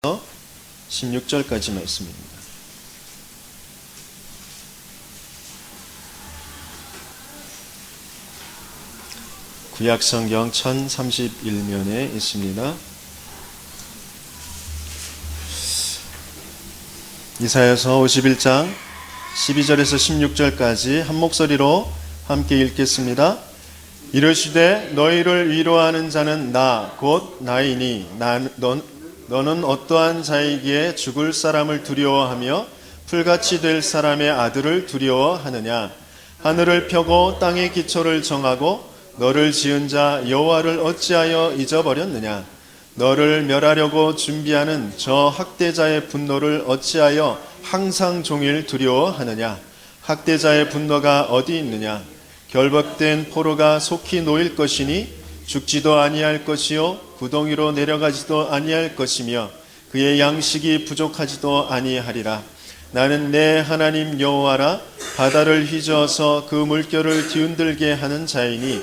16절까지 말씀입니다. 구약성경 1031면에 있습니다. 이사야서 51장 12절에서 16절까지 한 목소리로 함께 읽겠습니다. 이르시되 너희를 위로하는 자는 나 곧 나이니 너는 어떠한 자이기에 죽을 사람을 두려워하며 풀같이 될 사람의 아들을 두려워하느냐. 하늘을 펴고 땅의 기초를 정하고 너를 지은 자 여호와를 어찌하여 잊어버렸느냐. 너를 멸하려고 준비하는 저 학대자의 분노를 어찌하여 항상 종일 두려워하느냐. 학대자의 분노가 어디 있느냐. 결박된 포로가 속히 놓일 것이니 죽지도 아니할 것이요 구덩이로 내려가지도 아니할 것이며 그의 양식이 부족하지도 아니하리라. 나는 내 하나님 여호와라. 바다를 휘저어서 그 물결을 뒤흔들게 하는 자이니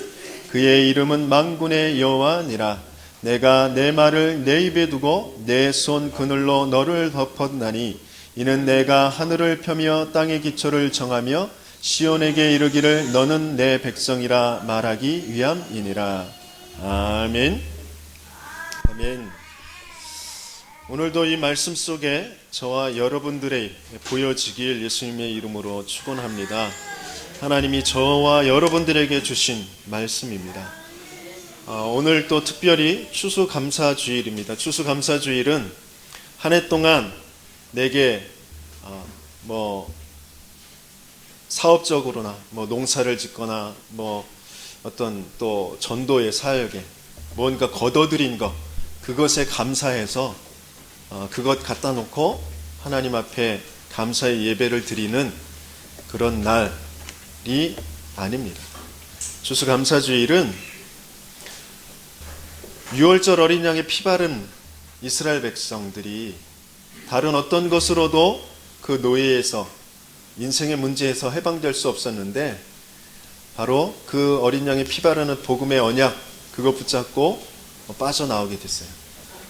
그의 이름은 만군의 여호와니라. 내가 내 말을 내 입에 두고 내 손 그늘로 너를 덮었나니 이는 내가 하늘을 펴며 땅의 기초를 정하며 시온에게 이르기를 너는 내 백성이라 말하기 위함이니라. 아멘. 아멘. 오늘도 이 말씀 속에 저와 여러분들의 보여지길 예수님의 이름으로 축원합니다. 하나님이 저와 여러분들에게 주신 말씀입니다. 오늘 또 특별히 추수감사주일입니다. 추수감사주일은 한 해 동안 내게 사업적으로나 농사를 짓거나 어떤 또 전도의 사역에 뭔가 거둬들인 것, 그것에 감사해서 그것 갖다 놓고 하나님 앞에 감사의 예배를 드리는 그런 날이 아닙니다. 추수감사주일은 유월절 어린 양의 피 바른 이스라엘 백성들이 다른 어떤 것으로도 그 노예에서, 인생의 문제에서 해방될 수 없었는데 바로 그 어린 양의 피 바르는 복음의 언약, 그거 붙잡고 빠져나오게 됐어요.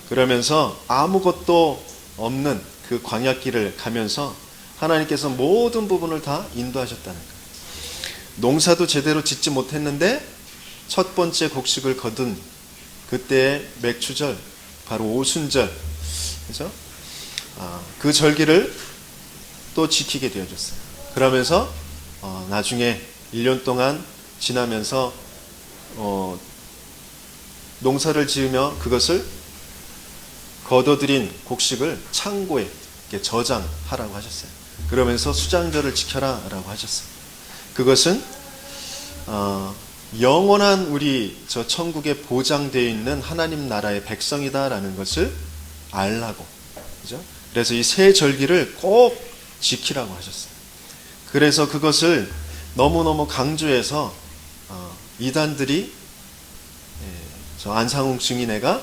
그러면서 아무것도 없는 그 광야길을 가면서 하나님께서 모든 부분을 다 인도하셨다는 거예요. 농사도 제대로 짓지 못했는데 첫 번째 곡식을 거둔 그때의 맥추절, 바로 오순절, 그죠? 그 절기를 또 지키게 되어졌어요. 그러면서 나중에 1년 동안 지나면서 농사를 지으며 그것을 거둬들인 곡식을 창고에 이렇게 저장하라고 하셨어요. 그러면서 수장절을 지켜라 라고 하셨어요. 그것은 영원한 우리 저 천국에 보장되어 있는 하나님 나라의 백성이다라는 것을 알라고, 그죠? 그래서 이 세 절기를 꼭 지키라고 하셨어요. 그래서 그것을 너무너무 강조해서 이단들이, 저 안상홍 증인회가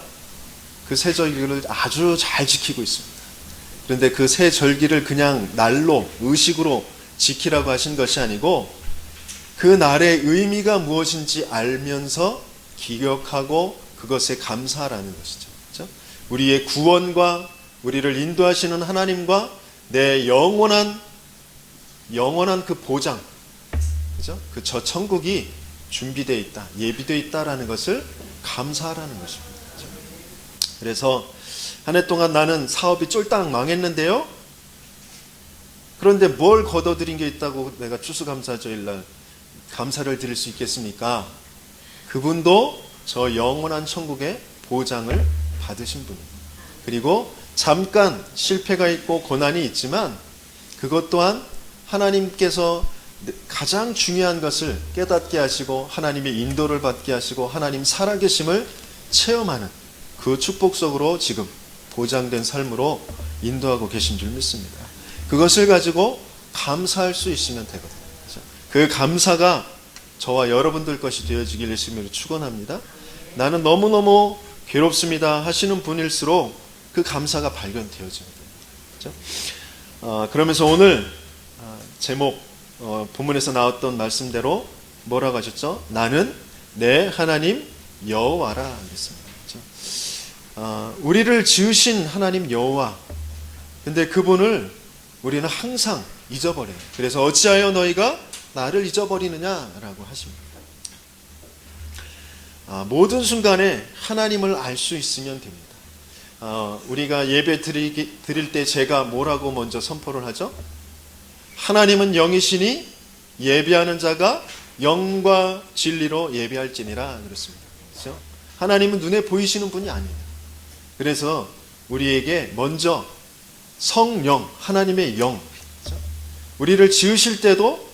그 세 절기를 아주 잘 지키고 있습니다. 그런데 그 세 절기를 그냥 날로, 의식으로 지키라고 하신 것이 아니고 그 날의 의미가 무엇인지 알면서 기억하고 그것에 감사하라는 것이죠. 그렇죠? 우리의 구원과 우리를 인도하시는 하나님과 내 영원한 그 보장, 그죠? 그 저 천국이 준비되어 있다, 예비되어 있다라는 것을 감사하라는 것입니다. 그죠? 그래서 한 해 동안 나는 사업이 쫄딱 망했는데요. 그런데 뭘 거둬들인 게 있다고 내가 추수감사주일날 감사를 드릴 수 있겠습니까? 그분도 저 영원한 천국의 보장을 받으신 분입니다. 그리고 잠깐 실패가 있고 고난이 있지만 그것 또한 하나님께서 가장 중요한 것을 깨닫게 하시고 하나님의 인도를 받게 하시고 하나님 살아계심을 체험하는 그 축복 속으로 지금 보장된 삶으로 인도하고 계신 줄 믿습니다. 그것을 가지고 감사할 수 있으면 되거든요. 그 감사가 저와 여러분들 것이 되어지길 예수님으로 축원합니다. 나는 너무너무 괴롭습니다 하시는 분일수록 그 감사가 발견되어집니다. 그렇죠? 그러면서 오늘 제목, 본문에서 나왔던 말씀대로 뭐라고 하셨죠? 나는 내 하나님 여호와라 하겠습니다. 그렇죠? 우리를 지으신 하나님 여호와, 근데 그분을 우리는 항상 잊어버려요. 그래서 어찌하여 너희가 나를 잊어버리느냐라고 하십니다. 모든 순간에 하나님을 알 수 있으면 됩니다. 우리가 예배 드릴 때 제가 뭐라고 먼저 선포를 하죠? 하나님은 영이시니 예배하는 자가 영과 진리로 예배할지니라 그렇습니다. 그렇죠? 하나님은 눈에 보이시는 분이 아니에요. 그래서 우리에게 먼저 성령, 하나님의 영, 그렇죠? 우리를 지으실 때도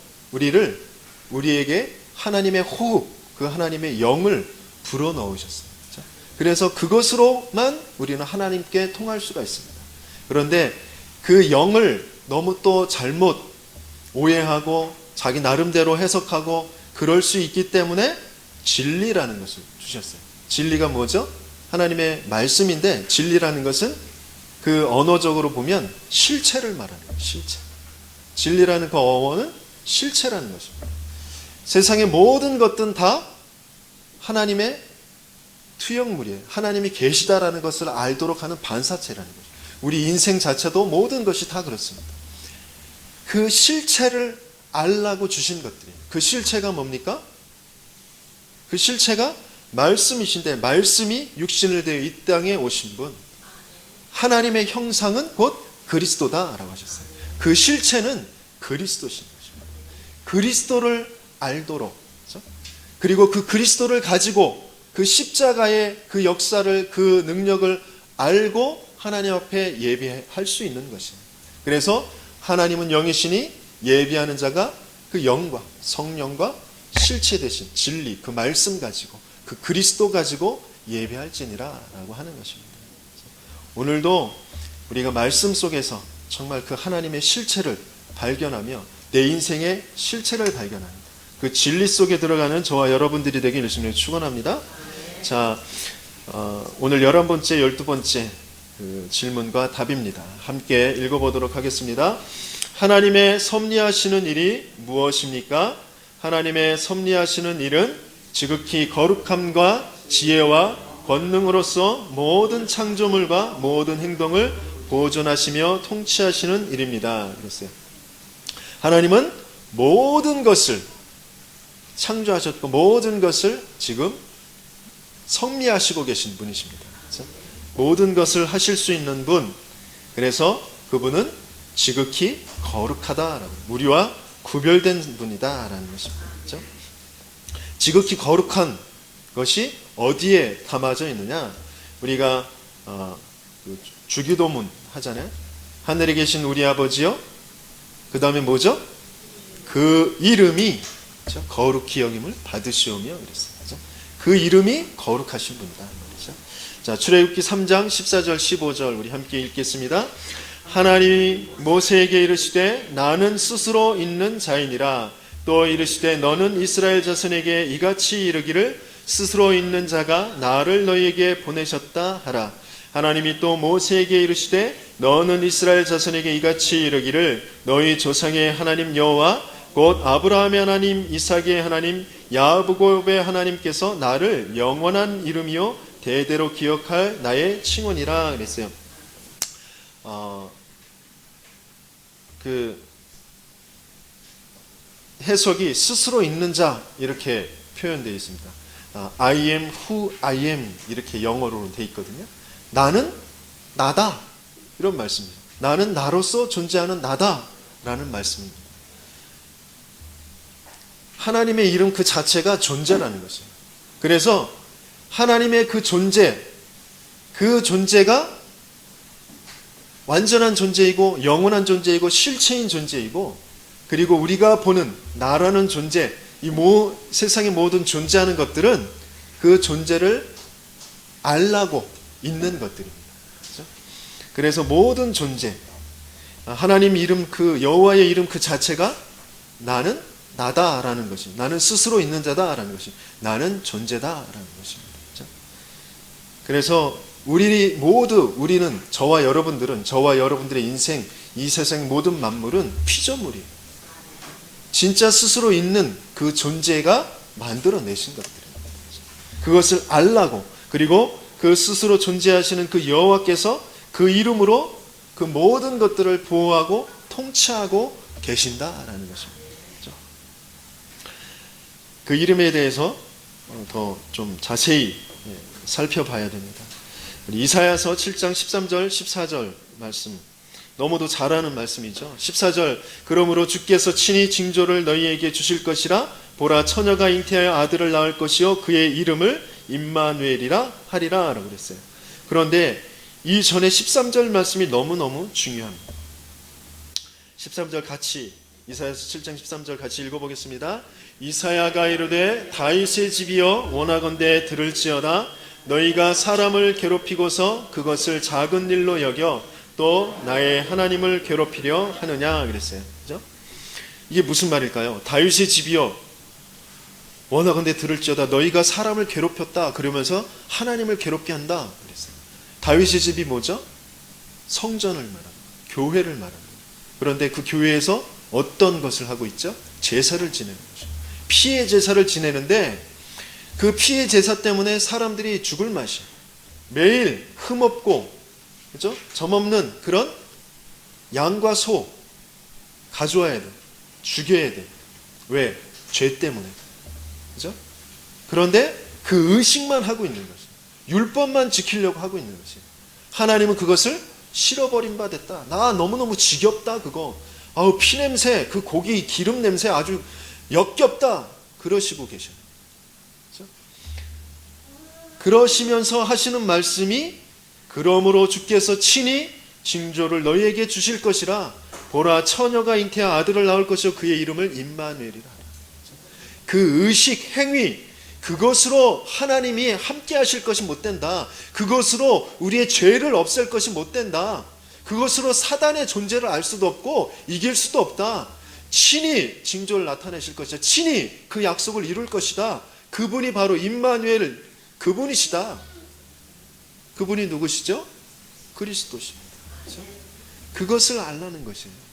우리에게 하나님의 호흡, 그 하나님의 영을 불어넣으셨어요. 그렇죠? 그래서 그것으로만 우리는 하나님께 통할 수가 있습니다. 그런데 그 영을 너무 또 잘못 오해하고 자기 나름대로 해석하고 그럴 수 있기 때문에 진리라는 것을 주셨어요. 진리가 뭐죠? 하나님의 말씀인데, 진리라는 것은 그 언어적으로 보면 실체를 말하는 거예요. 실체. 진리라는 그 어원은 실체라는 것입니다. 세상의 모든 것들은 다 하나님의 투영물이에요. 하나님이 계시다라는 것을 알도록 하는 반사체라는 거죠. 우리 인생 자체도 모든 것이 다 그렇습니다. 그 실체를 알라고 주신 것들이에요. 그 실체가 뭡니까? 그 실체가 말씀이신데, 말씀이 육신을 대해 이 땅에 오신 분, 하나님의 형상은 곧 그리스도다라고 하셨어요. 그 실체는 그리스도신 것입니다. 그리스도를 알도록, 그렇죠? 그리고 그 그리스도를 가지고 그 십자가의 그 역사를, 그 능력을 알고 하나님 앞에 예배할 수 있는 것이에요. 그래서 하나님은 영이시니 예배하는 자가 그 영과 성령과 실체 되신 진리, 그 말씀 가지고, 그 그리스도 가지고 예배할지니라 라고 하는 것입니다. 오늘도 우리가 말씀 속에서 정말 그 하나님의 실체를 발견하며 내 인생의 실체를 발견하는 그 진리 속에 들어가는 저와 여러분들이 되길 예수님을 축원합니다. 자, 오늘 11번째, 12번째 그 질문과 답입니다. 함께 읽어보도록 하겠습니다. 하나님의 섭리하시는 일이 무엇입니까? 하나님의 섭리하시는 일은 지극히 거룩함과 지혜와 권능으로서 모든 창조물과 모든 행동을 보존하시며 통치하시는 일입니다. 그랬어요. 하나님은 모든 것을 창조하셨고 모든 것을 지금 섭리하시고 계신 분이십니다. 그렇죠? 모든 것을 하실 수 있는 분, 그래서 그분은 지극히 거룩하다라고, 우리와 구별된 분이다라는 것입니다. 그렇죠? 지극히 거룩한 것이 어디에 담아져 있느냐? 우리가 주기도문 하잖아요. 하늘에 계신 우리 아버지요. 그 다음에 뭐죠? 그 이름이, 그렇죠? 거룩히 여김을 받으시오며 그랬어요. 그렇죠? 그 이름이 거룩하신 분이다. 그렇죠? 자, 출애굽기 3장 14절 15절 우리 함께 읽겠습니다. 하나님이 모세에게 이르시되 나는 스스로 있는 자이니라. 또 이르시되 너는 이스라엘 자손에게 이같이 이르기를 스스로 있는 자가 나를 너희에게 보내셨다 하라. 하나님이 또 모세에게 이르시되 너는 이스라엘 자손에게 이같이 이르기를 너희 조상의 하나님 여호와 곧 아브라함의 하나님, 이삭의 하나님, 야곱의 하나님께서 나를 영원한 이름이요 대대로 기억할 나의 칭언이라 그랬어요. 그 해석이 스스로 있는 자 이렇게 표현되어 있습니다. I am who I am 이렇게 영어로 되어 있거든요. 나는 나다 이런 말씀이에요. 나는 나로서 존재하는 나다라는 말씀입니다. 하나님의 이름 그 자체가 존재라는 것이에요. 그래서 하나님의 그 존재가 완전한 존재이고 영원한 존재이고 실체인 존재이고, 그리고 우리가 보는 나라는 존재, 이 세상의 모든 존재하는 것들은 그 존재를 알라고 있는 것들입니다. 그렇죠? 그래서 모든 존재, 하나님 이름 그 여호와의 이름 그 자체가 나는 나다라는 것이, 나는 스스로 있는 자다라는 것이, 나는 존재다라는 것입니다. 그렇죠? 그래서 우리는 저와 여러분들의 인생, 이 세상 모든 만물은 피조물이에요. 진짜 스스로 있는 그 존재가 만들어내신 것들입니다. 그것을 알라고, 그리고 그 스스로 존재하시는 그 여호와께서 그 이름으로 그 모든 것들을 보호하고 통치하고 계신다라는 것입니다. 그 이름에 대해서 더 좀 자세히 살펴봐야 됩니다. 이사야서 7장 13절 14절 말씀, 너무도 잘 아는 말씀이죠. 14절, 그러므로 주께서 친히 징조를 너희에게 주실 것이라. 보라, 처녀가 잉태하여 아들을 낳을 것이요 그의 이름을 임마누엘이라 하리라 라고 그랬어요. 그런데 이 전에 13절 말씀이 너무너무 중요합니다. 13절 같이, 이사야서 7장 13절 같이 읽어보겠습니다. 이사야가 이르되 다윗의 집이여 원하건대 들을지어다. 너희가 사람을 괴롭히고서 그것을 작은 일로 여겨 또 나의 하나님을 괴롭히려 하느냐 그랬어요. 그죠? 이게 무슨 말일까요? 다윗의 집이여 원하건대 들을지어다. 너희가 사람을 괴롭혔다 그러면서 하나님을 괴롭게 한다 그랬어요. 다윗의 집이 뭐죠? 성전을 말합니다. 교회를 말합니다. 그런데 그 교회에서 어떤 것을 하고 있죠? 제사를 지내는 거죠. 피의 제사를 지내는데 그 피의 제사 때문에 사람들이 죽을 맛이에요. 매일 흠없고, 그죠? 점없는 그런 양과 소 가져와야 돼. 죽여야 돼. 왜? 죄 때문에. 그죠? 그런데 그 의식만 하고 있는 거죠. 율법만 지키려고 하고 있는 것이에요. 하나님은 그것을 실어버린 바 됐다. 나 너무너무 지겹다 그거. 아우 피냄새, 그 고기 기름 냄새 아주 역겹다. 그러시고 계셔요. 그렇죠? 그러시면서 하시는 말씀이 그러므로 주께서 친히 징조를 너희에게 주실 것이라. 보라, 처녀가 잉태하 아들을 낳을 것이요 그의 이름을 임마누엘이라. 그 의식, 행위, 그것으로 하나님이 함께 하실 것이 못 된다. 그것으로 우리의 죄를 없앨 것이 못 된다. 그것으로 사단의 존재를 알 수도 없고 이길 수도 없다. 친히 징조를 나타내실 것이다. 친히 그 약속을 이룰 것이다. 그분이 바로 임마누엘, 그분이시다. 그분이 누구시죠? 그리스도십니다. 그렇죠? 그것을 알라는 것이에요.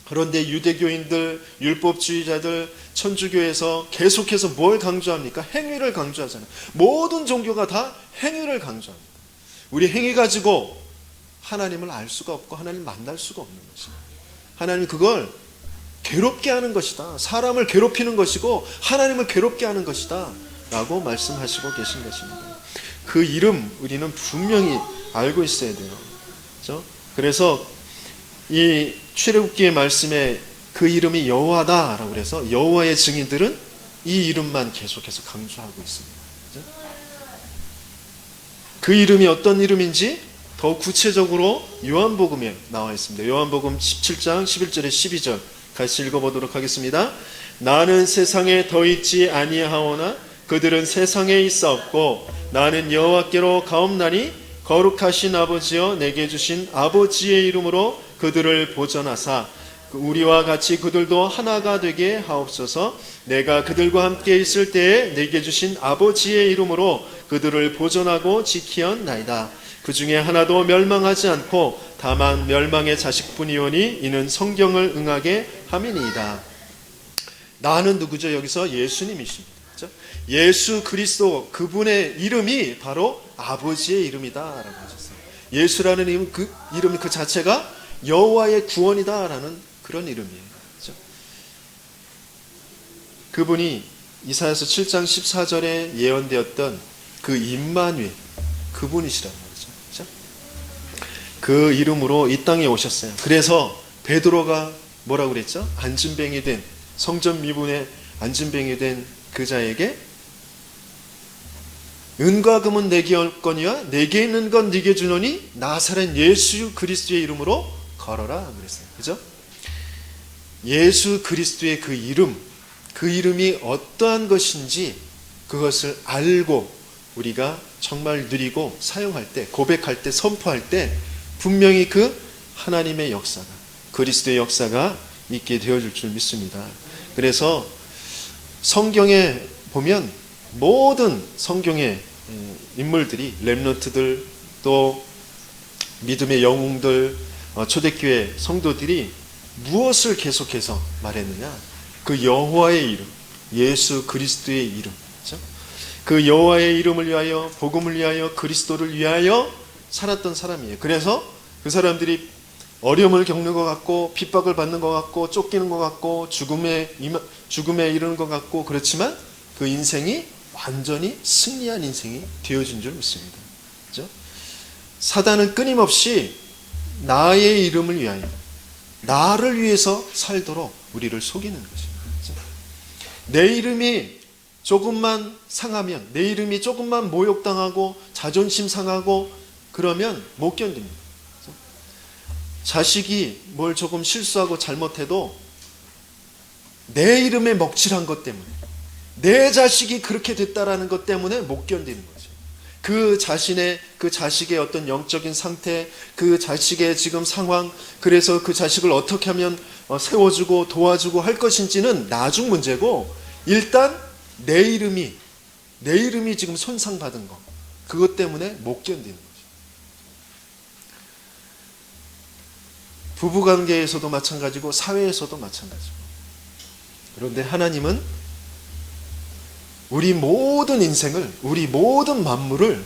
그런데 유대교인들, 율법주의자들, 천주교에서 계속해서 뭘 강조합니까? 행위를 강조하잖아요. 모든 종교가 다 행위를 강조합니다. 우리 행위 가지고 하나님을 알 수가 없고 하나님 만날 수가 없는 것입니다. 하나님 그걸 괴롭게 하는 것이다. 사람을 괴롭히는 것이고 하나님을 괴롭게 하는 것이다 라고 말씀하시고 계신 것입니다. 그 이름 우리는 분명히 알고 있어야 돼요. 그렇죠? 그래서 이 출애굽기의 말씀에 그 이름이 여호와다라고 그래서 여호와의 증인들은 이 이름만 계속해서 강조하고 있습니다. 그렇죠? 그 이름이 어떤 이름인지 더 구체적으로 요한복음에 나와 있습니다. 요한복음 17장 11절에 12절 같이 읽어보도록 하겠습니다. 나는 세상에 더 있지 아니하오나 그들은 세상에 있사옵고 나는 여호와께로 가옵나니 거룩하신 아버지여 내게 주신 아버지의 이름으로 그들을 보전하사 우리와 같이 그들도 하나가 되게 하옵소서. 내가 그들과 함께 있을 때에 내게 주신 아버지의 이름으로 그들을 보전하고 지키었나이다. 그 중에 하나도 멸망하지 않고 다만 멸망의 자식뿐이오니 이는 성경을 응하게 함이니이다. 나는 누구죠? 여기서 예수님이십니다. 그렇죠? 예수 그리스도 그분의 이름이 바로 아버지의 이름이다라고 하셨어요. 예수라는 이름, 그 이름 그 자체가 여호와의 구원이다라는 그런 이름이에요. 그렇죠? 그분이 이사야서 7장 14절에 예언되었던 그 임마누엘 그분이시라는 거죠. 그렇죠? 그 이름으로 이 땅에 오셨어요. 그래서 베드로가 뭐라고 그랬죠? 안진뱅이 된 성전 미분에 안진뱅이 된 그 자에게 은과 금은 내게 얻거니와 내게 있는 건 네게 주노니 나사렛 예수 그리스도의 이름으로 걸어라 그랬어요. 그죠? 예수 그리스도의 그 이름이 어떠한 것인지 그것을 알고 우리가 정말 누리고 사용할 때, 고백할 때, 선포할 때 분명히 그 하나님의 역사가, 그리스도의 역사가 있게 되어줄 줄 믿습니다. 그래서 성경에 보면 모든 성경의 인물들이 렘넌트들 또 믿음의 영웅들 초대교회 성도들이 무엇을 계속해서 말했느냐? 그 여호와의 이름, 예수 그리스도의 이름. 그렇죠? 그 여호와의 이름을 위하여, 복음을 위하여, 그리스도를 위하여 살았던 사람이에요. 그래서 그 사람들이 어려움을 겪는 것 같고, 핍박을 받는 것 같고, 쫓기는 것 같고, 죽음에 이르는 것 같고, 그렇지만 그 인생이 완전히 승리한 인생이 되어진 줄 믿습니다. 그렇죠? 사단은 끊임없이 나의 이름을 위하여, 나를 위해서 살도록 우리를 속이는 것입니다. 그렇죠? 내 이름이 조금만 상하면, 내 이름이 조금만 모욕당하고 자존심 상하고 그러면 못 견딥니다. 그렇죠? 자식이 뭘 조금 실수하고 잘못해도 내 이름에 먹칠한 것 때문에, 내 자식이 그렇게 됐다라는 것 때문에 못 견디는 거죠. 그 자식의 어떤 영적인 상태, 그 자식의 지금 상황, 그래서 그 자식을 어떻게 하면 세워주고 도와주고 할 것인지는 나중 문제고, 일단 내 이름이 지금 손상받은 거, 그것 때문에 못 견디는 거죠. 부부관계에서도 마찬가지고 사회에서도 마찬가지고. 그런데 하나님은 우리 모든 인생을, 우리 모든 만물을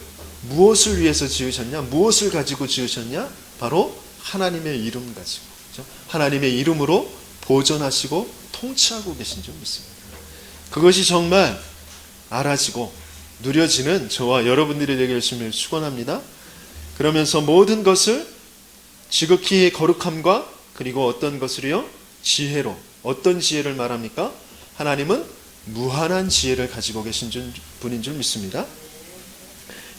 무엇을 위해서 지으셨냐? 무엇을 가지고 지으셨냐? 바로 하나님의 이름 가지고, 그렇죠? 하나님의 이름으로 보존하시고 통치하고 계신 줄 믿습니다. 그것이 정말 알아지고 누려지는 저와 여러분들이 되게 열심히 축원합니다. 그러면서 모든 것을 지극히 거룩함과, 그리고 어떤 것을요? 지혜로. 어떤 지혜를 말합니까? 하나님은 무한한 지혜를 가지고 계신 분인 줄 믿습니다.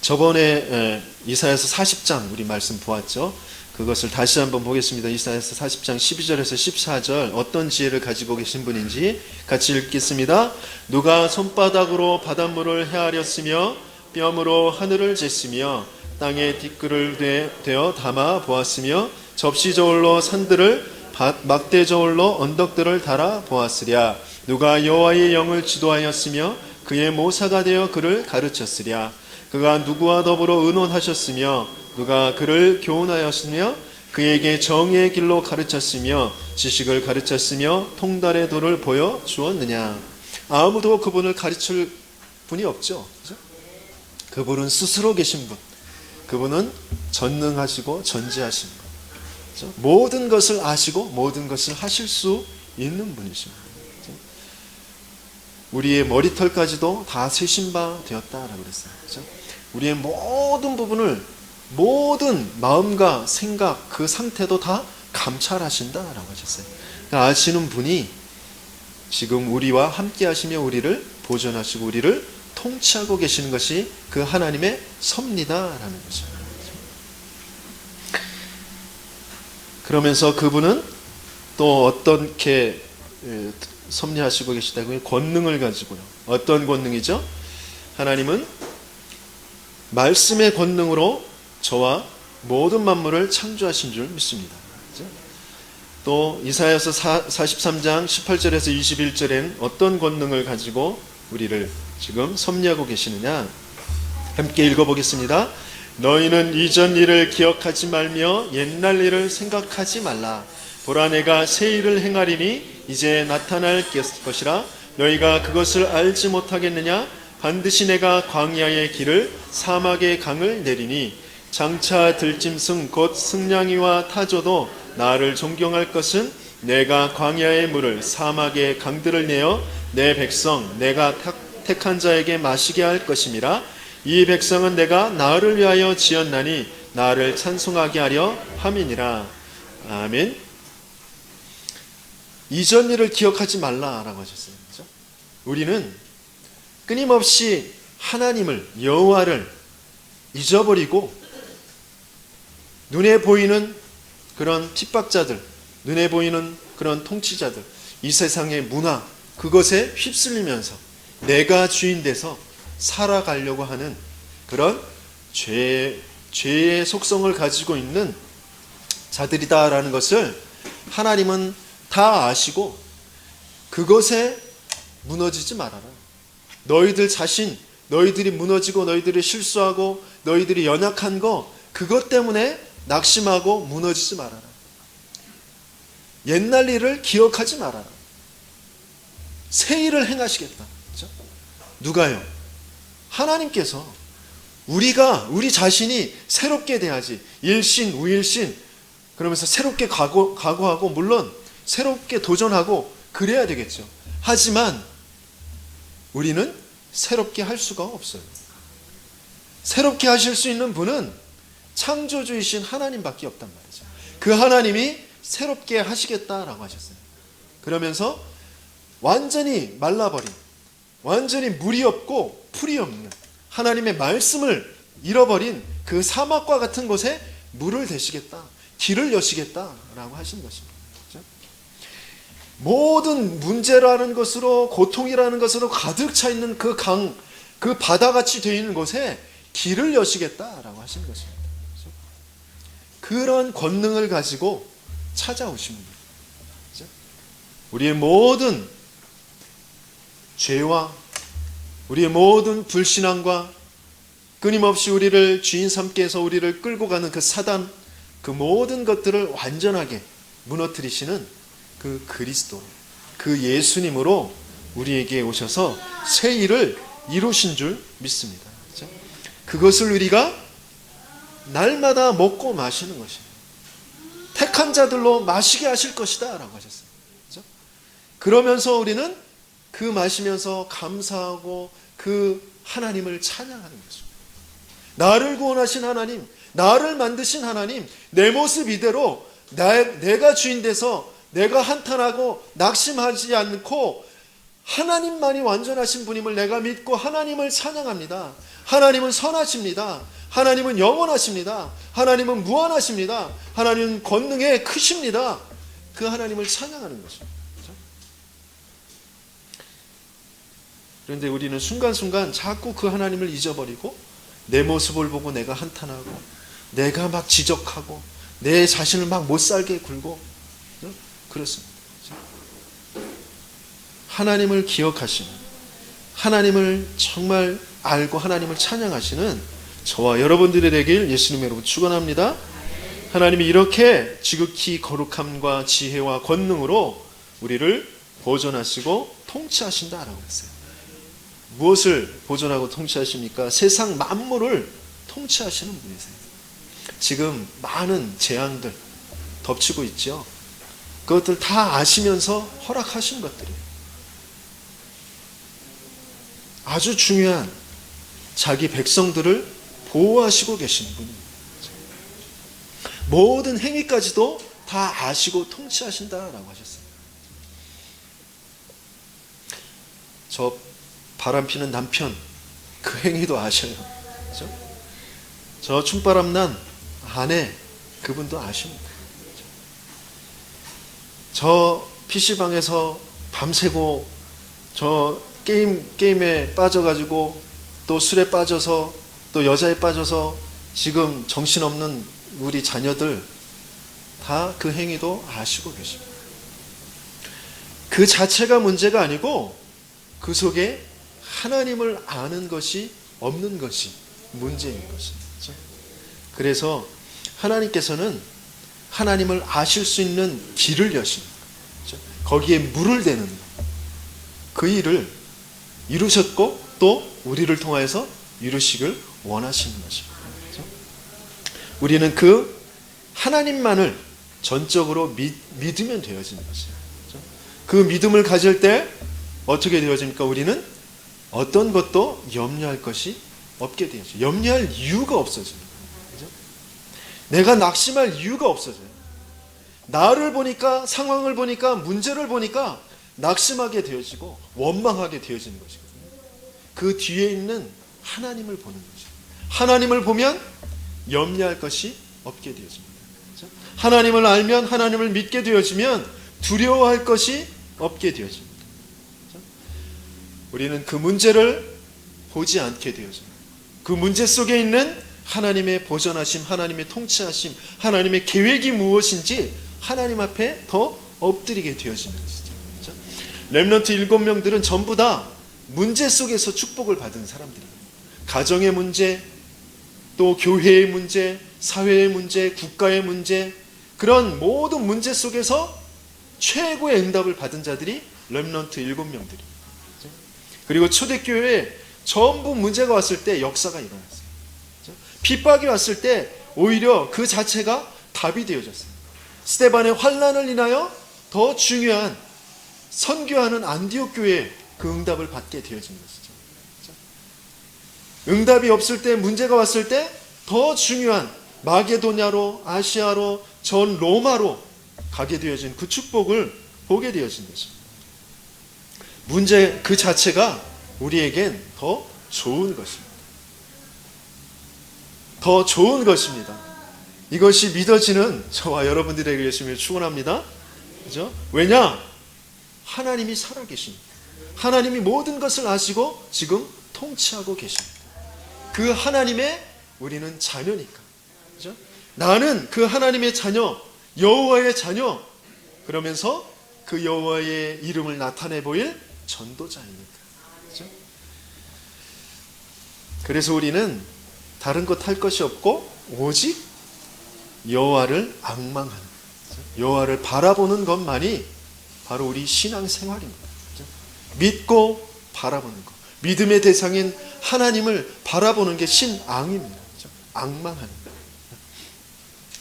저번에 이사야서 40장 우리 말씀 보았죠. 그것을 다시 한번 보겠습니다. 이사야서 40장 12절에서 14절 어떤 지혜를 가지고 계신 분인지 같이 읽겠습니다. 누가 손바닥으로 바닷물을 헤아렸으며 뼘으로 하늘을 쟀으며 땅에 뒷글을 되어 담아 보았으며 접시 저울로 산들을 막대 저울로 언덕들을 달아 보았으랴. 누가 여호와의 영을 지도하였으며 그의 모사가 되어 그를 가르쳤으랴. 그가 누구와 더불어 의논하셨으며 누가 그를 교훈하였으며 그에게 정의의 길로 가르쳤으며 지식을 가르쳤으며 통달의 도를 보여 주었느냐. 아무도 그분을 가르칠 분이 없죠. 그렇죠? 그분은 스스로 계신 분, 그분은 전능하시고 전지하신 분, 그렇죠? 모든 것을 아시고 모든 것을 하실 수 있는 분이십니다. 그렇죠? 우리의 머리털까지도 다 세신 바 되었다라고 그랬어요. 그렇죠? 우리의 모든 부분을, 모든 마음과 생각, 그 상태도 다 감찰하신다라고 하셨어요. 그러니까 아시는 분이 지금 우리와 함께 하시며 우리를 보존하시고 우리를 통치하고 계시는 것이 그 하나님의 섭리다라는 거죠. 그러면서 그분은 또 어떻게 섭리하시고 계시다고요? 권능을 가지고요. 어떤 권능이죠? 하나님은 말씀의 권능으로 저와 모든 만물을 창조하신 줄 믿습니다. 그렇죠? 또 이사야서 43장 18절에서 21절엔 어떤 권능을 가지고 우리를 지금 섭리하고 계시느냐? 함께 읽어보겠습니다. 너희는 이전 일을 기억하지 말며 옛날 일을 생각하지 말라. 보라, 내가 새 일을 행하리니 이제 나타날 것이라. 너희가 그것을 알지 못하겠느냐? 반드시 내가 광야의 길을 사막의 강을 내리니 장차 들짐승 곧 승냥이와 타조도 나를 존경할 것은 내가 광야의 물을 사막의 강들을 내어 내 백성 내가 택한 자에게 마시게 할 것임이라. 이 백성은 내가 나를 위하여 지었나니 나를 찬송하게 하려 함이니라. 아멘. 이전 일을 기억하지 말라라고 하셨어요. 그렇죠? 우리는 끊임없이 하나님을, 여호와를 잊어버리고 눈에 보이는 그런 핍박자들, 눈에 보이는 그런 통치자들, 이 세상의 문화, 그것에 휩쓸리면서 내가 주인 돼서 살아가려고 하는 그런 죄의 속성을 가지고 있는 자들이다라는 것을 하나님은 다 아시고 그것에 무너지지 말아라. 너희들 자신, 너희들이 무너지고 너희들이 실수하고 너희들이 연약한 거, 그것 때문에 낙심하고 무너지지 말아라. 옛날 일을 기억하지 말아라. 새 일을 행하시겠다. 그렇죠? 누가요? 하나님께서 우리 자신이 새롭게 돼야지. 일신, 우일신, 그러면서 새롭게 각오하고, 물론 새롭게 도전하고, 그래야 되겠죠. 하지만 우리는 새롭게 할 수가 없어요. 새롭게 하실 수 있는 분은 창조주이신 하나님밖에 없단 말이죠. 그 하나님이 새롭게 하시겠다라고 하셨어요. 그러면서 완전히 말라버린, 완전히 물이 없고 풀이 없는 하나님의 말씀을 잃어버린 그 사막과 같은 곳에 물을 대시겠다, 길을 여시겠다라고 하신 것입니다. 그렇죠? 모든 문제라는 것으로, 고통이라는 것으로 가득 차 있는 그 강, 그 바다같이 되어 있는 곳에 길을 여시겠다라고 하신 것입니다. 그렇죠? 그런 권능을 가지고 찾아오십니다. 그렇죠? 우리의 모든 죄와 우리의 모든 불신앙과 끊임없이 우리를 주인 삼게 해서 우리를 끌고 가는 그 사단, 그 모든 것들을 완전하게 무너뜨리시는 그 그리스도, 그 예수님으로 우리에게 오셔서 새 일을 이루신 줄 믿습니다. 그렇죠? 그것을 우리가 날마다 먹고 마시는 것이에요. 택한 자들로 마시게 하실 것이다 라고 하셨어요. 그렇죠? 그러면서 우리는 그 마시면서 감사하고 그 하나님을 찬양하는 것입니다. 나를 구원하신 하나님, 나를 만드신 하나님, 내 모습 이대로 내가 주인 돼서 내가 한탄하고 낙심하지 않고 하나님만이 완전하신 분임을 내가 믿고 하나님을 찬양합니다. 하나님은 선하십니다. 하나님은 영원하십니다. 하나님은 무한하십니다. 하나님은 권능에 크십니다. 그 하나님을 찬양하는 것입니다. 그렇죠? 그런데 우리는 순간순간 자꾸 그 하나님을 잊어버리고 내 모습을 보고 내가 한탄하고 내가 막 지적하고 내 자신을 막 못살게 굴고 그렇습니다. 하나님을 기억하시는, 하나님을 정말 알고 하나님을 찬양하시는 저와 여러분들이 되길 예수님의 이름으로 축원합니다. 하나님이 이렇게 지극히 거룩함과 지혜와 권능으로 우리를 보존하시고 통치하신다라고 했어요. 무엇을 보존하고 통치하십니까? 세상 만물을 통치하시는 분이세요. 지금 많은 재앙들 덮치고 있죠. 그것들 다 아시면서 허락하신 것들이에요. 아주 중요한 자기 백성들을 보호하시고 계시는 분입니다. 모든 행위까지도 다 아시고 통치하신다라고 하셨어요. 저 바람피는 남편 그 행위도 아셔요. 그렇죠? 저 춤바람 난 아내 그분도 아십니다. 그렇죠? 저 PC방에서 밤새고 저 게임에 빠져가지고 또 술에 빠져서 또 여자에 빠져서 지금 정신없는 우리 자녀들 다 그 행위도 아시고 계십니다. 그 자체가 문제가 아니고 그 속에 하나님을 아는 것이 없는 것이 문제인 것입니다. 그래서 하나님께서는 하나님을 아실 수 있는 길을 여십니다. 거기에 물을 대는 그 일을 이루셨고 또 우리를 통하여서 이루시길 원하시는 것입니다. 우리는 그 하나님만을 전적으로 믿으면 되어지는 것이에요. 그 믿음을 가질 때 어떻게 되어집니까? 우리는 어떤 것도 염려할 것이 없게 되어져요. 염려할 이유가 없어집니다. 내가 낙심할 이유가 없어져요. 나를 보니까, 상황을 보니까, 문제를 보니까 낙심하게 되어지고 원망하게 되어지는 것이거든요. 그 뒤에 있는 하나님을 보는 거죠. 하나님을 보면 염려할 것이 없게 되어집니다. 그렇죠? 하나님을 알면, 하나님을 믿게 되어지면 두려워할 것이 없게 되어집니다. 그렇죠? 우리는 그 문제를 보지 않게 되어집니다. 그 문제 속에 있는 하나님의 보존하심, 하나님의 통치하심, 하나님의 계획이 무엇인지 하나님 앞에 더 엎드리게 되어지는 것이죠. 그렇죠? 렘넌트 7명들은 전부 다 문제 속에서 축복을 받은 사람들이에요. 가정의 문제, 또 교회의 문제, 사회의 문제, 국가의 문제, 그런 모든 문제 속에서 최고의 응답을 받은 자들이 렘넌트 7명들이에요. 그리고 초대교회에 전부 문제가 왔을 때 역사가 일어났어요. 그렇죠? 핍박이 왔을 때 오히려 그 자체가 답이 되어졌어요. 스데반의 환난을 인하여 더 중요한 선교하는 안디옥 교회에 그 응답을 받게 되어진 것이죠. 그렇죠? 응답이 없을 때, 문제가 왔을 때 더 중요한 마게도냐로, 아시아로, 전 로마로 가게 되어진 그 축복을 보게 되어진 것입니다. 문제 그 자체가 우리에겐 더 좋은 것입니다. 더 좋은 것입니다. 이것이 믿어지는 저와 여러분들에게 열심히 축원합니다. 그죠? 왜냐? 하나님이 살아계십니다. 하나님이 모든 것을 아시고 지금 통치하고 계십니다. 그 하나님의 우리는 자녀니까. 그죠? 나는 그 하나님의 자녀, 여호와의 자녀. 그러면서 그 여호와의 이름을 나타내 보일 전도자이니까. 그죠? 그래서 우리는 다른 것 할 것이 없고 오직 여호와를 앙망하는, 여호와를 바라보는 것만이 바로 우리 신앙 생활입니다. 그죠? 믿고 바라보는 것, 믿음의 대상인 하나님을 바라보는 게 신앙입니다. 그죠? 앙망하는 것.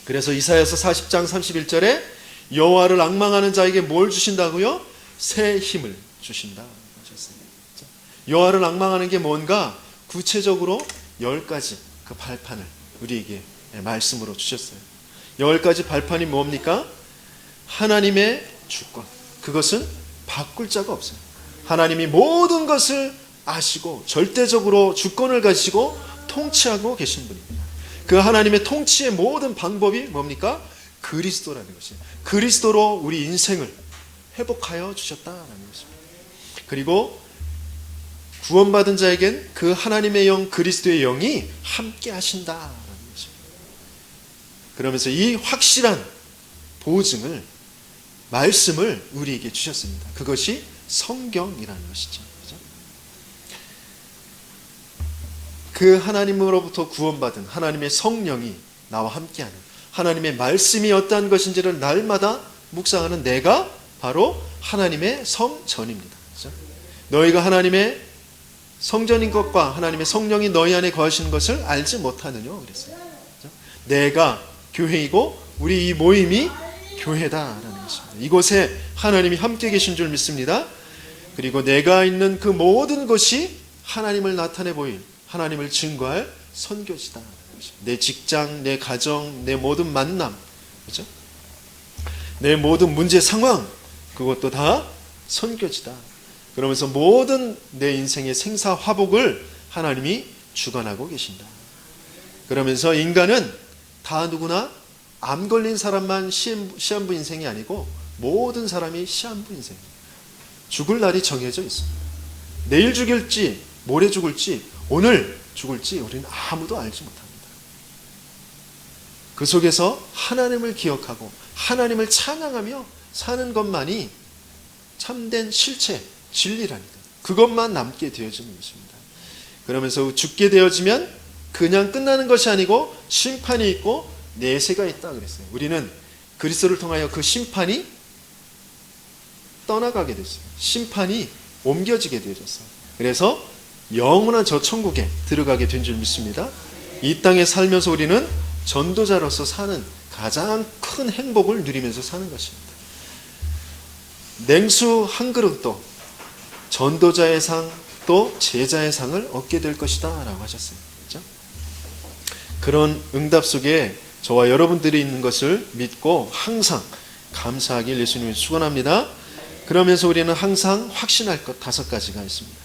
그래서 이사야서 40장 31절에 여호와를 앙망하는 자에게 뭘 주신다고요? 새 힘을 주신다 하셨습니다. 여호와를 앙망하는 게 뭔가 구체적으로 10가지 그 발판을 우리에게 말씀으로 주셨어요. 10가지 발판이 뭡니까? 하나님의 주권, 그것은 바꿀 자가 없어요. 하나님이 모든 것을 아시고 절대적으로 주권을 가지고 통치하고 계신 분입니다. 그 하나님의 통치의 모든 방법이 뭡니까? 그리스도라는 것이에요. 그리스도로 우리 인생을 회복하여 주셨다라는 것입니다. 그리고 구원받은 자에겐 그 하나님의 영, 그리스도의 영이 함께 하신다라는 것입니다. 그러면서 이 확실한 보증을, 말씀을 우리에게 주셨습니다. 그것이 성경이라는 것이죠. 그죠? 그 하나님으로부터 구원받은 하나님의 성령이 나와 함께하는 하나님의 말씀이 어떠한 것인지를 날마다 묵상하는 내가 바로 하나님의 성전입니다. 그죠? 너희가 하나님의 성전인 것과 하나님의 성령이 너희 안에 거하시는 것을 알지 못하느냐 그랬어요. 그죠? 내가 교회이고 우리 이 모임이 교회다라는 것입니다. 이곳에 하나님이 함께 계신 줄 믿습니다. 그리고 내가 있는 그 모든 것이 하나님을 나타내 보일, 하나님을 증거할 선교지다. 내 직장, 내 가정, 내 모든 만남, 그죠? 내 모든 문제 상황, 그것도 다 선교지다. 그러면서 모든 내 인생의 생사화복을 하나님이 주관하고 계신다. 그러면서 인간은 다 누구나 암 걸린 사람만 시한부 인생이 아니고 모든 사람이 시한부 인생입니다. 죽을 날이 정해져 있습니다. 내일 죽을지, 모레 죽을지, 오늘 죽을지 우리는 아무도 알지 못합니다. 그 속에서 하나님을 기억하고 하나님을 찬양하며 사는 것만이 참된 실체, 진리라니까. 그것만 남게 되어지는 것입니다. 그러면서 죽게 되어지면 그냥 끝나는 것이 아니고 심판이 있고 내세가 있다 그랬어요. 우리는 그리스도를 통하여 그 심판이 떠나가게 됐어요. 심판이 옮겨지게 되어졌어요. 그래서 영원한 저 천국에 들어가게 된 줄 믿습니다. 이 땅에 살면서 우리는 전도자로서 사는 가장 큰 행복을 누리면서 사는 것입니다. 냉수 한 그릇도 전도자의 상, 또 제자의 상을 얻게 될 것이다 라고 하셨어요. 그렇죠? 그런 응답 속에 저와 여러분들이 있는 것을 믿고 항상 감사하길 예수님을 축원합니다. 그러면서 우리는 항상 확신할 것 5가지가 있습니다.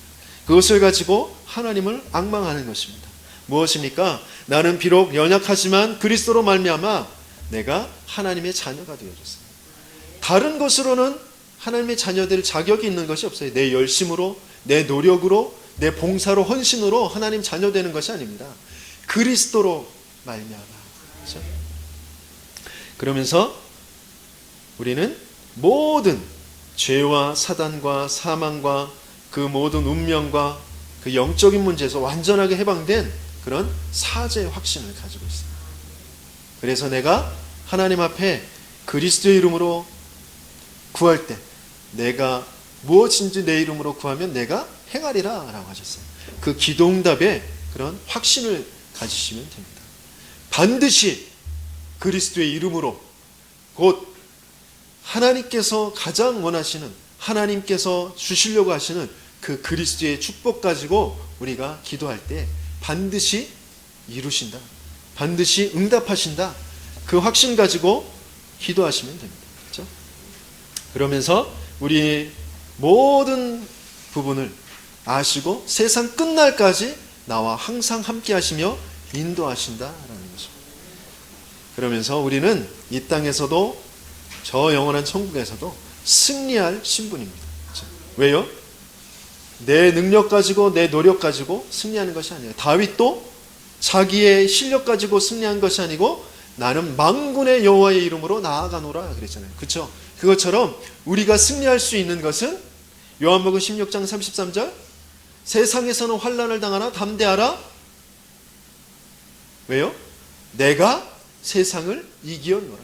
그것을 가지고 하나님을 앙망하는 것입니다. 무엇입니까? 나는 비록 연약하지만 그리스도로 말미암아 내가 하나님의 자녀가 되어졌어요. 다른 것으로는 하나님의 자녀될 자격이 있는 것이 없어요. 내 열심으로, 내 노력으로, 내 봉사로, 헌신으로 하나님 자녀 되는 것이 아닙니다. 그리스도로 말미암아. 그렇죠? 그러면서 우리는 모든 죄와 사단과 사망과 그 모든 운명과 그 영적인 문제에서 완전하게 해방된 그런 사죄의 확신을 가지고 있습니다. 그래서 내가 하나님 앞에 그리스도의 이름으로 구할 때 내가 무엇인지 내 이름으로 구하면 내가 행하리라 라고 하셨어요. 그 기도응답에 그런 확신을 가지시면 됩니다. 반드시 그리스도의 이름으로 곧 하나님께서 가장 원하시는, 하나님께서 주시려고 하시는 그 그리스도의 축복 가지고 우리가 기도할 때 반드시 이루신다, 반드시 응답하신다, 그 확신 가지고 기도하시면 됩니다. 그렇죠? 그러면서 우리 모든 부분을 아시고 세상 끝날까지 나와 항상 함께 하시며 인도하신다라는 것입니다. 그러면서 우리는 이 땅에서도 저 영원한 천국에서도 승리할 신분입니다. 그렇죠? 왜요? 내 능력 가지고 내 노력 가지고 승리하는 것이 아니에요. 다윗도 자기의 실력 가지고 승리한 것이 아니고 나는 만군의 여호와의 이름으로 나아가노라 그랬잖아요. 그렇죠? 그것처럼 우리가 승리할 수 있는 것은 요한복음 16장 33절 세상에서는 환난을 당하나 담대하라. 왜요? 내가 세상을 이기었노라.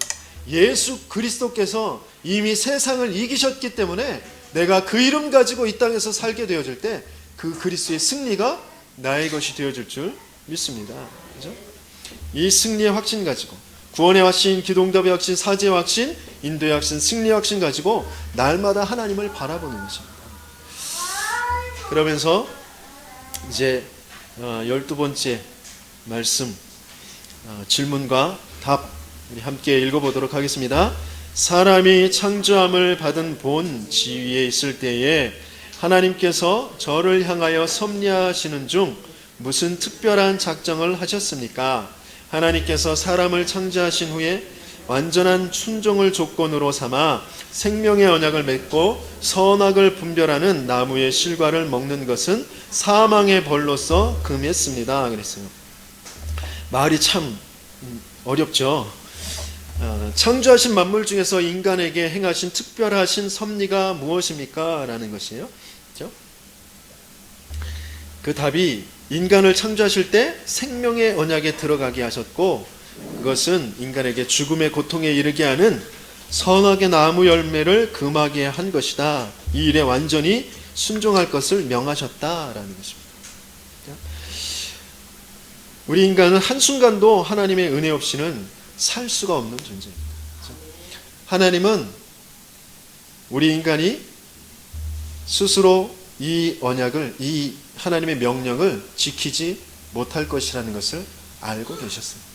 예수 그리스도께서 이미 세상을 이기셨기 때문에 내가 그 이름 가지고 이 땅에서 살게 되어질 때 그 그리스도의 승리가 나의 것이 되어질 줄 믿습니다. 그렇죠? 이 승리의 확신 가지고 구원의 확신, 기도응답의 확신, 사죄의 확신, 인도의 확신, 승리의 확신 가지고 날마다 하나님을 바라보는 것입니다. 그러면서 이제 12번째 말씀 질문과 답 우리 함께 읽어보도록 하겠습니다. 사람이 창조함을 받은 본 지위에 있을 때에 하나님께서 저를 향하여 섭리하시는 중 무슨 특별한 작정을 하셨습니까? 하나님께서 사람을 창조하신 후에 완전한 순종을 조건으로 삼아 생명의 언약을 맺고 선악을 분별하는 나무의 실과를 먹는 것은 사망의 벌로서 금했습니다. 그랬어요. 말이 참 어렵죠. 창조하신 만물 중에서 인간에게 행하신 특별하신 섭리가 무엇입니까? 라는 것이에요. 그렇죠? 그 답이 인간을 창조하실 때 생명의 언약에 들어가게 하셨고 그것은 인간에게 죽음의 고통에 이르게 하는 선악의 나무 열매를 금하게 한 것이다. 이 일에 완전히 순종할 것을 명하셨다라는 것입니다. 우리 인간은 한순간도 하나님의 은혜 없이는 살 수가 없는 존재입니다. 하나님은 우리 인간이 스스로 이 언약을, 이 하나님의 명령을 지키지 못할 것이라는 것을 알고 계셨습니다.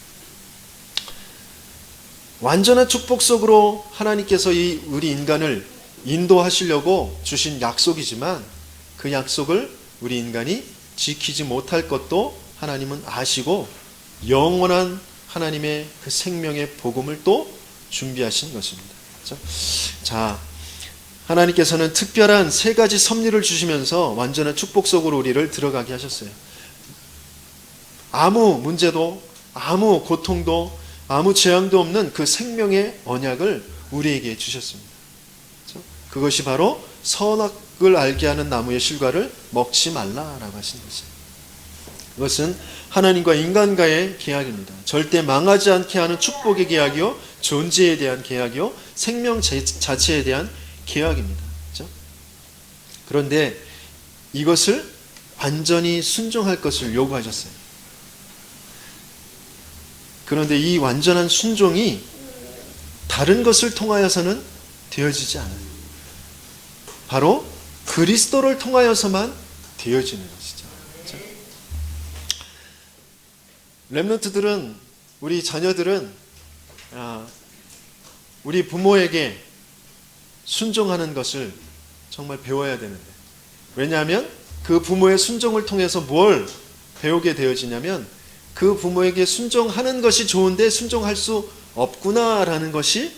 완전한 축복 속으로 하나님께서 이 우리 인간을 인도하시려고 주신 약속이지만 그 약속을 우리 인간이 지키지 못할 것도 하나님은 아시고 영원한 하나님의 그 생명의 복음을 또 준비하신 것입니다. 그렇죠? 자, 하나님께서는 특별한 세 가지 섭리를 주시면서 완전한 축복 속으로 우리를 들어가게 하셨어요. 아무 문제도 아무 고통도 아무 재앙도 없는 그 생명의 언약을 우리에게 주셨습니다. 그렇죠? 그것이 바로 선악을 알게 하는 나무의 실과를 먹지 말라라고 하신 것이에요. 그것은 하나님과 인간과의 계약입니다. 절대 망하지 않게 하는 축복의 계약이요, 존재에 대한 계약이요, 생명 자체에 대한 계약입니다. 그렇죠? 그런데 이것을 완전히 순종할 것을 요구하셨어요. 그런데 이 완전한 순종이 다른 것을 통하여서는 되어지지 않아요. 바로 그리스도를 통하여서만 되어지는 것이죠. 그렇죠? 렘넌트들은, 우리 자녀들은 우리 부모에게 순종하는 것을 정말 배워야 되는데, 왜냐하면 그 부모의 순종을 통해서 뭘 배우게 되어지냐면 그 부모에게 순종하는 것이 좋은데 순종할 수 없구나라는 것이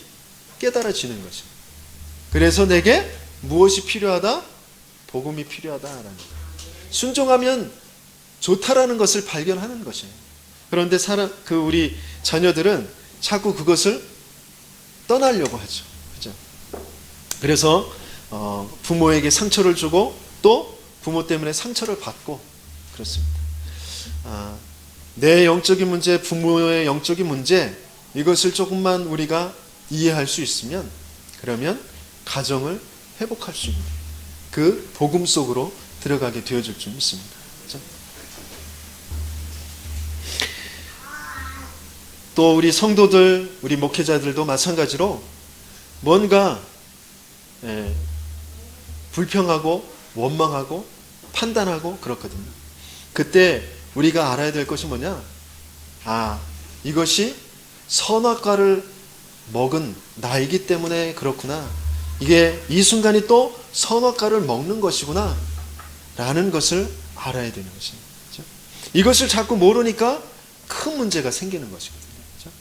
깨달아지는 것입니다. 그래서 내게 무엇이 필요하다? 복음이 필요하다라는 거예요. 순종하면 좋다라는 것을 발견하는 것이에요. 그런데 우리 자녀들은 자꾸 그것을 떠나려고 하죠. 그죠? 그래서 부모에게 상처를 주고 또 부모 때문에 상처를 받고 그렇습니다. 내 영적인 문제, 부모의 영적인 문제, 이것을 조금만 우리가 이해할 수 있으면 그러면 가정을 회복할 수 있는 그 복음 속으로 들어가게 되어질 줄 믿습니다. 그렇죠? 또 우리 성도들, 우리 목회자들도 마찬가지로 뭔가 불평하고 원망하고 판단하고 그렇거든요. 그때 우리가 알아야 될 것이 뭐냐? 이것이 선악과를 먹은 나이기 때문에 그렇구나. 이게 이 순간이 또 선악과를 먹는 것이구나 라는 것을 알아야 되는 것입니다. 그렇죠? 이것을 자꾸 모르니까 큰 문제가 생기는 것이거든요. 그렇죠?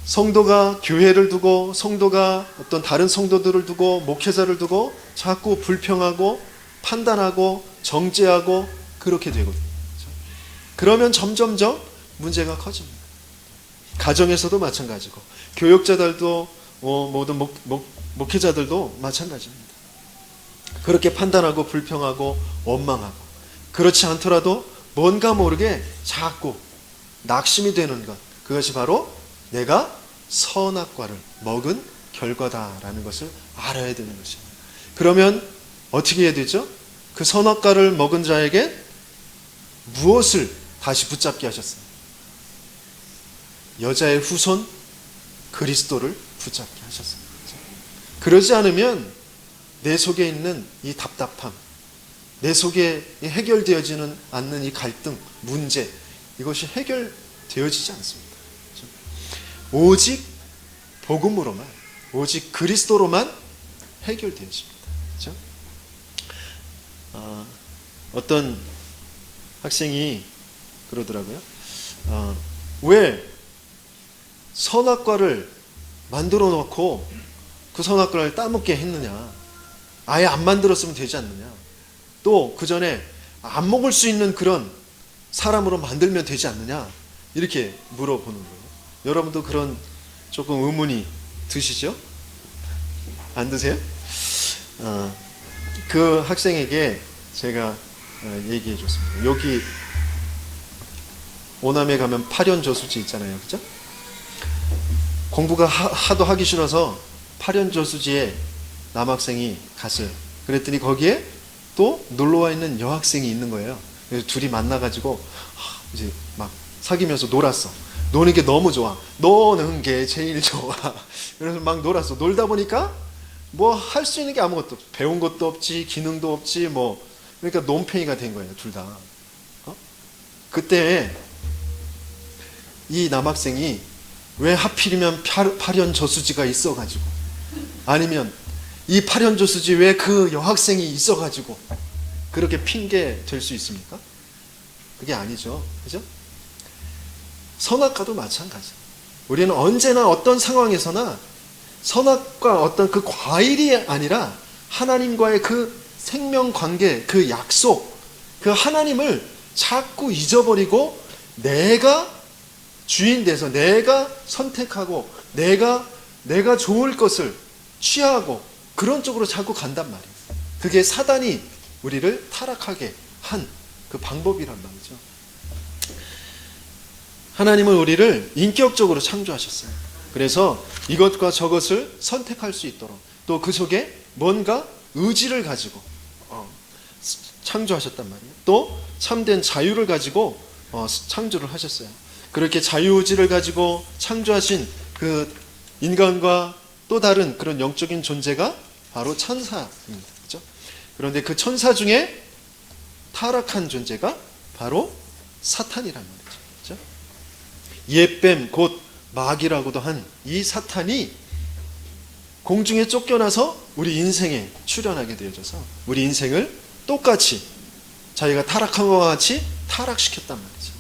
성도가 교회를 두고, 성도가 어떤 다른 성도들을 두고, 목회자를 두고 자꾸 불평하고 판단하고 정죄하고 그렇게 되거든요. 그렇죠? 그러면 점점점 문제가 커집니다. 가정에서도 마찬가지고, 교육자들도 모든 목회자들도 마찬가지입니다. 그렇게 판단하고 불평하고 원망하고, 그렇지 않더라도 뭔가 모르게 자꾸 낙심이 되는 것, 그것이 바로 내가 선악과를 먹은 결과다라는 것을 알아야 되는 것입니다. 그러면 어떻게 해야 되죠? 그 선악과를 먹은 자에게 무엇을 다시 붙잡게 하셨어요? 여자의 후손 그리스도를 붙잡게 하셨습니다. 그러지 않으면 내 속에 있는 이 답답함, 내 속에 해결되어지는 않는 이 갈등, 문제, 이것이 해결되어지지 않습니다. 오직 복음으로만, 오직 그리스도로만 해결되어집니다. 그렇죠? 어떤 학생이 그러더라고요. 왜 선악과를 만들어 놓고 그 선악과를 따먹게 했느냐? 아예 안 만들었으면 되지 않느냐? 또 그 전에 안 먹을 수 있는 그런 사람으로 만들면 되지 않느냐? 이렇게 물어보는 거예요. 여러분도 그런 조금 의문이 드시죠? 안 드세요? 그 학생에게 제가 얘기해 줬습니다. 여기 오남에 가면 파련저수지 있잖아요. 그죠? 공부가 하도 하기 싫어서 파련저수지에 남학생이 갔어요. 그랬더니 거기에 또 놀러와 있는 여학생이 있는 거예요. 그래서 둘이 만나가지고 이제 막 사귀면서 놀았어. 노는 게 너무 좋아. 노는 게 제일 좋아. 그래서 막 놀았어. 놀다 보니까 뭐 할 수 있는 게 아무것도 없어. 배운 것도 없지, 기능도 없지, 뭐. 그러니까 논팽이가 된 거예요, 둘 다. 그때 이 남학생이 왜 하필이면 파련저수지가 있어가지고, 아니면 이 파련저수지 왜 그 여학생이 있어가지고 그렇게 핑계 될 수 있습니까? 그게 아니죠. 그죠? 선악과도 마찬가지. 우리는 언제나 어떤 상황에서나 선악과 어떤 그 과일이 아니라 하나님과의 그 생명 관계, 그 약속, 그 하나님을 자꾸 잊어버리고 내가 주인 돼서 내가 선택하고 내가 좋을 것을 취하고 그런 쪽으로 자꾸 간단 말이에요. 그게 사단이 우리를 타락하게 한 그 방법이란 말이죠. 하나님은 우리를 인격적으로 창조하셨어요. 그래서 이것과 저것을 선택할 수 있도록, 또 그 속에 뭔가 의지를 가지고 창조하셨단 말이에요. 또 참된 자유를 가지고 창조를 하셨어요. 그렇게 자유의지를 가지고 창조하신 그 인간과 또 다른 그런 영적인 존재가 바로 천사입니다. 그렇죠? 그런데 그 천사 중에 타락한 존재가 바로 사탄이란 말이죠. 그렇죠? 옛뱀 곧 마귀라고도 한 이 사탄이 공중에 쫓겨나서 우리 인생에 출현하게 되어져서 우리 인생을 똑같이 자기가 타락한 것과 같이 타락시켰단 말이죠.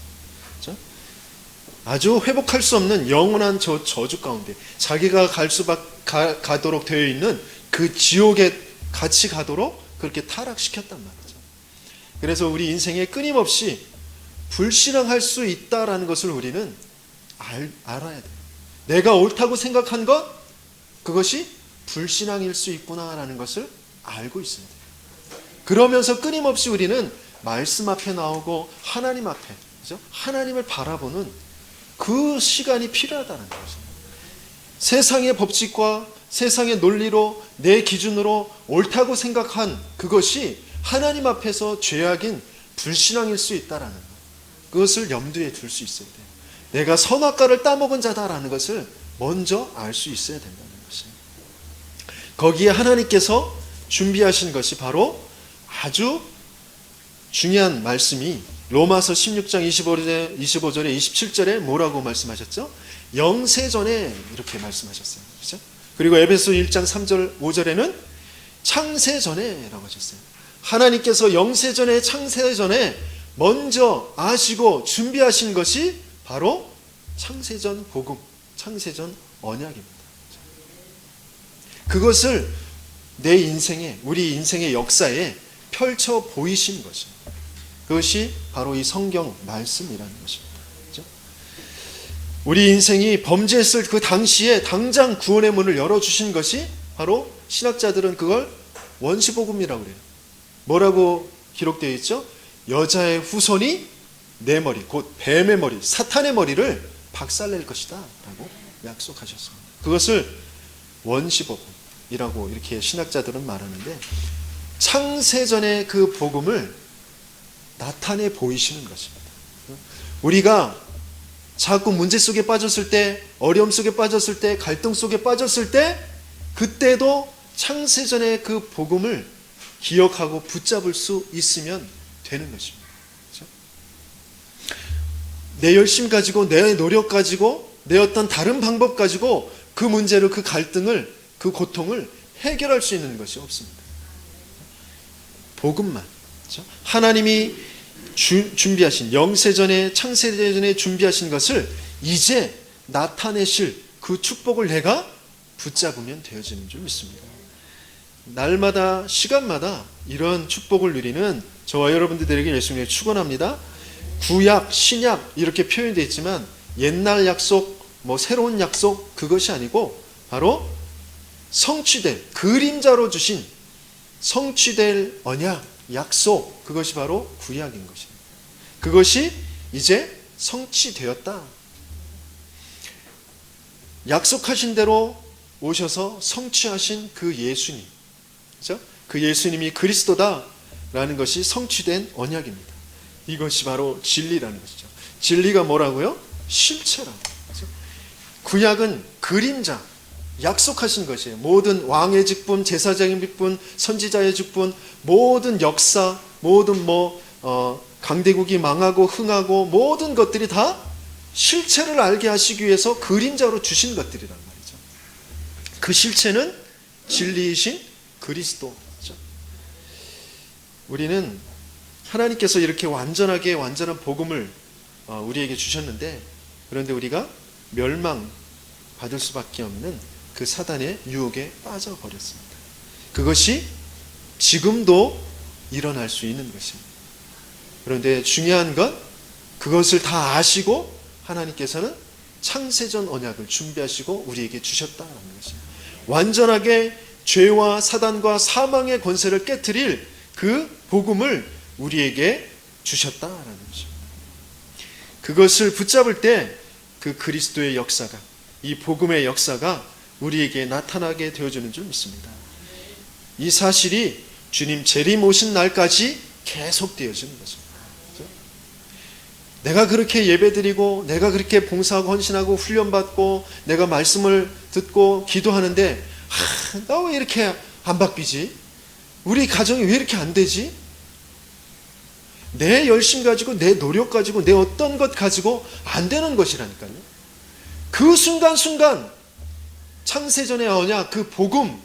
그렇죠? 아주 회복할 수 없는 영원한 저주 가운데 자기가 가도록 되어 있는 그 지옥에 같이 가도록 그렇게 타락시켰단 말이죠. 그래서 우리 인생에 끊임없이 불신앙할 수 있다라는 것을 우리는 알아야 돼요. 내가 옳다고 생각한 것, 그것이 불신앙일 수 있구나라는 것을 알고 있어야 돼요. 그러면서 끊임없이 우리는 말씀 앞에 나오고 하나님 앞에, 그죠? 하나님을 바라보는 그 시간이 필요하다는 거죠. 세상의 법칙과 세상의 논리로 내 기준으로 옳다고 생각한 그것이 하나님 앞에서 죄악인 불신앙일 수 있다라는 것, 그것을 염두에 둘 수 있어야 돼요. 내가 선악과를 따먹은 자다라는 것을 먼저 알 수 있어야 된다는 것이에요. 거기에 하나님께서 준비하신 것이 바로 아주 중요한 말씀이 로마서 16장 25절에 27절에 뭐라고 말씀하셨죠? 영세전에 이렇게 말씀하셨어요. 그렇죠? 그리고 에베소 1장 3절 5절에는 창세전에라고 하셨어요. 하나님께서 영세전에 창세전에 먼저 아시고 준비하신 것이 바로 창세전 복음, 창세전 언약입니다. 그것을 내 인생에, 우리 인생의 역사에 펼쳐 보이신 것입니다. 그것이 바로 이 성경 말씀이라는 것입니다. 그렇죠? 우리 인생이 범죄했을 그 당시에 당장 구원의 문을 열어주신 것이 바로 신학자들은 그걸 원시복음이라고 그래요. 뭐라고 기록되어 있죠? 여자의 후손이 내 머리, 곧 뱀의 머리, 사탄의 머리를 박살낼 것이다 라고 약속하셨습니다. 그것을 원시복음이라고 이렇게 신학자들은 말하는데, 창세전의 그 복음을 나타내 보이시는 것입니다. 우리가 자꾸 문제 속에 빠졌을 때, 어려움 속에 빠졌을 때, 갈등 속에 빠졌을 때, 그때도 창세전의 그 복음을 기억하고 붙잡을 수 있으면 되는 것입니다. 그렇죠? 내 열심 가지고, 내 노력 가지고, 내 어떤 다른 방법 가지고 그 문제를, 그 갈등을, 그 고통을 해결할 수 있는 것이 없습니다. 복음만, 그렇죠? 하나님이 준비하신, 영세전에 창세전에 준비하신 것을 이제 나타내실 그 축복을 내가 붙잡으면 되어지는 줄 믿습니다. 날마다, 시간마다 이런 축복을 누리는 저와 여러분들에게 예수님을 축원합니다. 구약, 신약 이렇게 표현되어 있지만 옛날 약속, 새로운 약속, 그것이 아니고 바로 성취될, 그림자로 주신 성취될 언약, 약속, 그것이 바로 구약인 것입니다. 그것이 이제 성취되었다. 약속하신 대로 오셔서 성취하신 그 예수님, 그렇죠? 그 예수님이 그리스도다라는 것이 성취된 언약입니다. 이것이 바로 진리라는 것이죠. 진리가 뭐라고요? 실체라고. 그렇죠? 구약은 그림자, 약속하신 것이에요. 모든 왕의 직분, 제사장의 직분, 선지자의 직분, 모든 역사, 모든 강대국이 망하고 흥하고 모든 것들이 다 실체를 알게 하시기 위해서 그림자로 주신 것들이란 말이죠. 그 실체는 진리이신 그리스도죠. 우리는 하나님께서 이렇게 완전한 복음을 우리에게 주셨는데, 그런데 우리가 멸망받을 수밖에 없는 그 사단의 유혹에 빠져버렸습니다. 그것이 지금도 일어날 수 있는 것입니다. 그런데 중요한 건 그것을 다 아시고 하나님께서는 창세전 언약을 준비하시고 우리에게 주셨다는 것입니다. 완전하게 죄와 사단과 사망의 권세를 깨트릴 그 복음을 우리에게 주셨다라는 것입니다. 그것을 붙잡을 때 그 그리스도의 역사가, 이 복음의 역사가 우리에게 나타나게 되어주는 줄 믿습니다. 이 사실이 주님 재림 오신 날까지 계속되어지는 것입니다. 그렇죠? 내가 그렇게 예배드리고, 내가 그렇게 봉사하고 헌신하고 훈련받고, 내가 말씀을 듣고 기도하는데 나 왜 이렇게 안 바뀌지? 우리 가정이 왜 이렇게 안 되지? 내 열심 가지고, 내 노력 가지고, 내 어떤 것 가지고 안 되는 것이라니까요. 그 순간순간 창세전의 언약, 그 복음,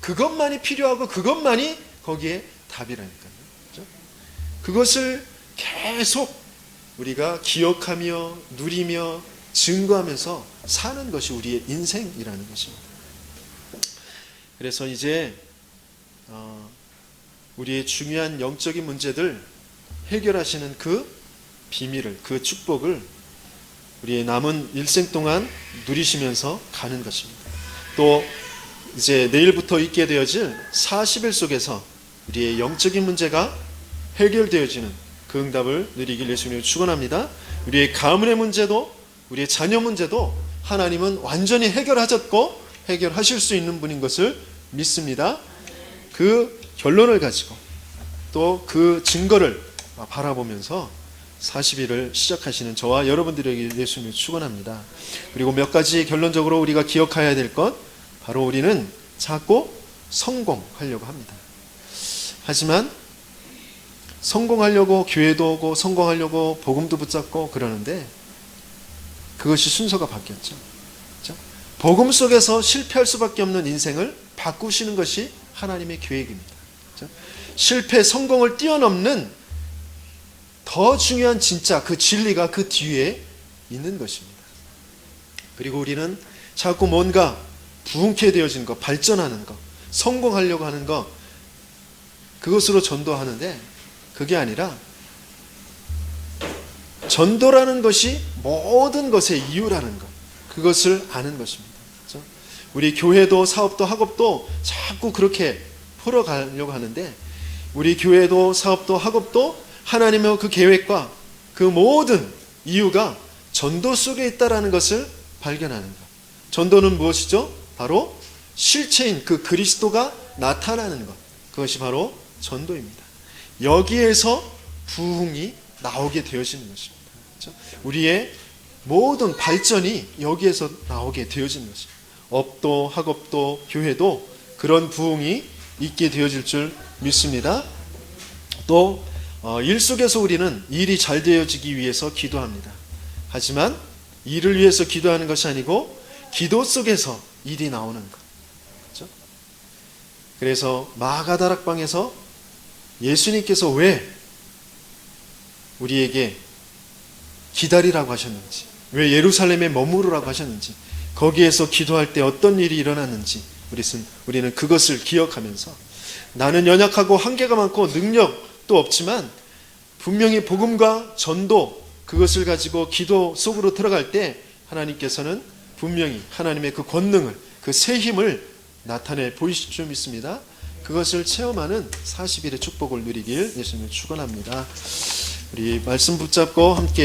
그것만이 필요하고 그것만이 거기에 답이라니까요. 그렇죠? 그것을 계속 우리가 기억하며 누리며 증거하면서 사는 것이 우리의 인생이라는 것입니다. 그래서 이제 우리의 중요한 영적인 문제들 해결하시는 그 비밀을, 그 축복을 우리의 남은 일생 동안 누리시면서 가는 것입니다. 또 이제 내일부터 있게 되어질 40일 속에서 우리의 영적인 문제가 해결되어지는 그 응답을 누리길 예수님을 축원합니다. 우리의 가문의 문제도, 우리의 자녀 문제도 하나님은 완전히 해결하셨고 해결하실 수 있는 분인 것을 믿습니다. 그 결론을 가지고 또 그 증거를 바라보면서 40일을 시작하시는 저와 여러분들에게 예수님을 축원합니다. 그리고 몇 가지 결론적으로 우리가 기억해야 될 것, 바로 우리는 자꾸 성공하려고 합니다. 하지만 성공하려고 교회도 오고 성공하려고 복음도 붙잡고 그러는데 그것이 순서가 바뀌었죠. 그렇죠? 복음 속에서 실패할 수밖에 없는 인생을 바꾸시는 것이 하나님의 계획입니다. 그렇죠? 실패, 성공을 뛰어넘는 더 중요한 진짜 그 진리가 그 뒤에 있는 것입니다. 그리고 우리는 자꾸 뭔가 부흥케 되어진 것, 발전하는 것, 성공하려고 하는 것, 그것으로 전도하는데 그게 아니라 전도라는 것이 모든 것의 이유라는 것, 그것을 아는 것입니다. 그렇죠? 우리 교회도 사업도 학업도 자꾸 그렇게 풀어가려고 하는데 우리 교회도 사업도 학업도 하나님의 그 계획과 그 모든 이유가 전도 속에 있다라는 것을 발견하는 것. 전도는 무엇이죠? 바로 실체인 그 그리스도가 나타나는 것. 그것이 바로 전도입니다. 여기에서 부흥이 나오게 되어지는 것입니다. 그렇죠? 우리의 모든 발전이 여기에서 나오게 되어지는 것입니다. 업도 학업도 교회도 그런 부흥이 있게 되어질 줄 믿습니다. 또 일 속에서 우리는 일이 잘 되어지기 위해서 기도합니다. 하지만 일을 위해서 기도하는 것이 아니고 기도 속에서 일이 나오는 것. 그렇죠? 그래서 마가다락방에서 예수님께서 왜 우리에게 기다리라고 하셨는지, 왜 예루살렘에 머무르라고 하셨는지, 거기에서 기도할 때 어떤 일이 일어났는지 우리는 그것을 기억하면서 나는 연약하고 한계가 많고 능력도 없지만 분명히 복음과 전도 그것을 가지고 기도 속으로 들어갈 때 하나님께서는 분명히 하나님의 그 권능을, 그 새 힘을 나타내 보이실 줄 믿습니다. 그것을 체험하는 40일의 축복을 누리길 예수님을 축원합니다. 우리 말씀 붙잡고 함께